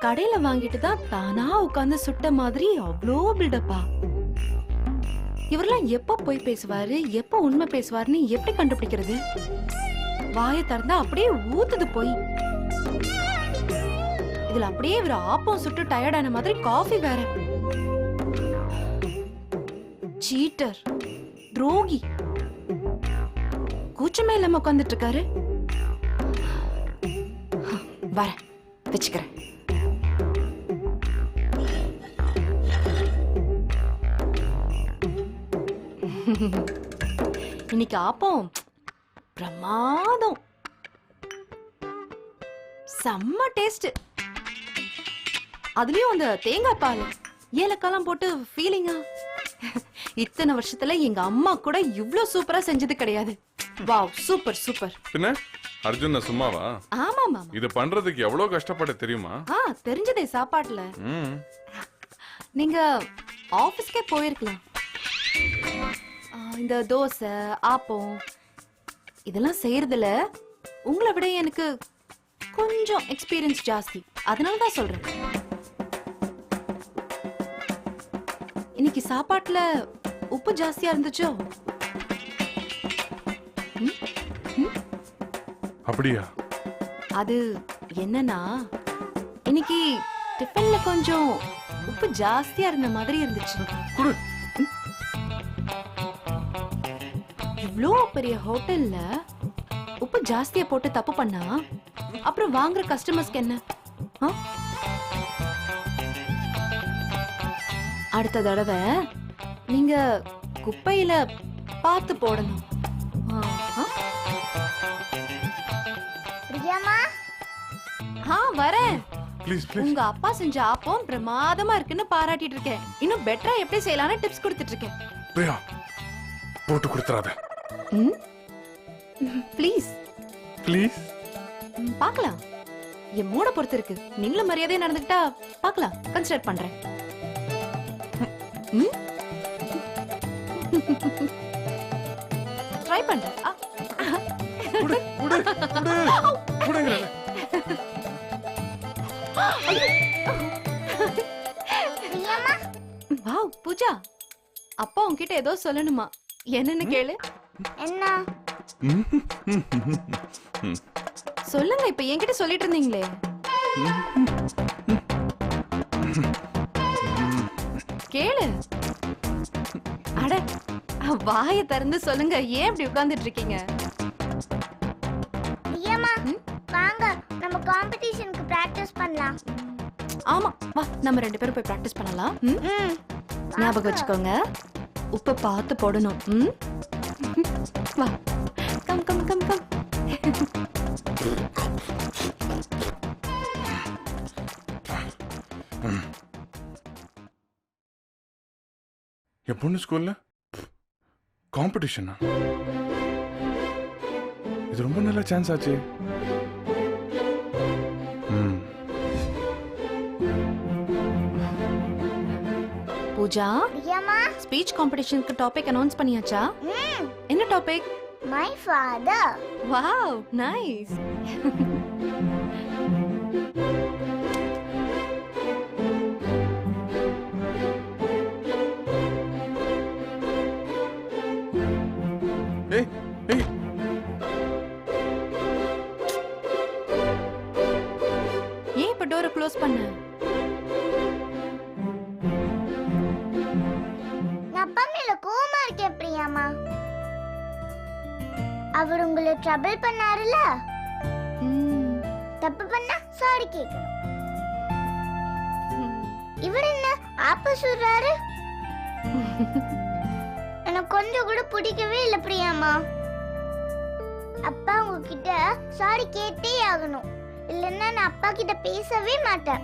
கடையில வாங்கிட்டு தான் தானா உட்கார்ந்து சுட்ட மாதிரி அவ்வளோ பில்டப்பா. இவரெல்லாம் எப்ப போய் பேசுவாரு, எப்ப உண்மை பேசுவாருன்னு எப்படி கண்டுபிடிக்கிறது? வாயை திறந்தா அப்படியே ஊத்துது போய். இதுல அப்படியே இவர் ஆப்பம் சுட்டு டயர்டான மாதிரி காஃபி வேற. சீட்டர், துரோகி, கூச்சமே இல்லாம உட்கார்ந்துட்டு இருக்காரு. வர வச்சுக்கிறேன். இன்னைக்கு ஆப்பம் பிரமாதம், செம்ம டேஸ்ட். அதுலயும் அந்த தேங்காய் பால் ஏலக்காலாம் போட்டு ஃபீலிங்கா. இத்தனை வருஷத்துல எங்க அம்மா கூட இவ்ளோ சூப்பரா செஞ்சது கிடையாது. Wow, super super. பின்ன அர்ஜுன் சும்மாவா? ஆமா மாமா, இது பண்றதுக்கு எவ்வளவு கஷ்டப்பட தெரியுமா? தெரிஞ்சதே சாப்பாட்டுல. நீங்க ஆபீஸ்க்கே போயிருக்கலாம். இந்த தோசை ஆப்பம் இதெல்லாம் செய்யறதுல உங்களை விட எனக்கு கொஞ்சம் எக்ஸ்பீரியன்ஸ் ஜாஸ்தி. அதனாலதான் சொல்றேன். இன்னைக்கு சாப்பாட்டுல உப்பு ஜாஸ்தியா இருந்துச்சோ? அப்படியா? அது என்னன்னா, இன்னைக்கு டிஃபன்ல கொஞ்சம் உப்பு ஜாஸ்தியா இருந்த மாதிரி இருந்துச்சு. இவ்ளோ பெரிய ஹோட்டல்ல உப்பு ஜாஸ்தியா போட்டு தப்பு பண்ணா அப்புறம் வாங்குற கஸ்டமர்ஸ்க்கு என்ன? அடுத்த தடவை நீங்க குப்பையில பார்த்து போடணும். வரேன். உங்க அப்பா செஞ்ச ஆப்பம் பிரமாதமா இருக்குன்னு பாராட்டிட்டு இருக்கேன். இன்னும் பெட்டரா எப்படி செய்யலாம்னு டிப்ஸ் கொடுத்துட்டு இருக்கேன். பிரியா, போட்டு கொடுத்துறாத. Please please. பார்க்கலாம், என் மூட பொறுத்து இருக்கு. நீங்களும் மரியாதையா நடந்துக்கிட்டா பார்க்கலாம், கன்சிடர் பண்றேன். ட்ரை பண்றேன். வாவ் பூஜா, அப்பா உன்கிட்ட ஏதோ சொல்லணுமா? என்னன்னு கேளு. என்ன சொல்லுங்க, இப்ப என்கிட்ட சொல்லிட்டு இருந்தீங்களே. கேளு. அட, வாயை திறந்து சொல்லுங்க. ஏன் இப்படி உட்கார்ந்துட்டு இருக்கீங்க? வாங்க, நம்ம காம்படிஷனுக்கு பிராக்டீஸ் பண்ணலாம். ஆமா, வா, நம்ம ரெண்டு பேரும் போய் பிராக்டிஸ் பண்ணலாம். ஞாபகம் வச்சுக்கோங்க, உப்பு பார்த்து போடணும். வா, கம் கம் கம் கம். என் பொண்ணு ஸ்கூல்ல காம்படிஷனா? இது ரொம்ப நல்ல சான்ஸ் ஆச்சு. பூஜா, ஸ்பீச் காம்படிஷனுக்கு டாபிக் அனௌன்ஸ் பண்ணியாச்சா? என்ன topic? My father. Wow, nice. ஏய் ஏய், ஏன் இப்ப டோரை க்ளோஸ் பண்ண? அப்பா மேல கோவமா இருக்கேன் பிரியாமா. அவர் உங்களை ட்ரபிள் பண்ணாருல, தப்பு பண்ணா சாரி கேட்கணும். இவர் என்ன ஆப்ப சொல்றாரு? எனக்கு கொஞ்சம் கூட பிடிக்கவே இல்ல பிரியாமா. அப்பா உங்ககிட்ட சாரி கேட்டே ஆகணும், இல்லன்னா நான் அப்பா கிட்ட பேசவே மாட்டேன்.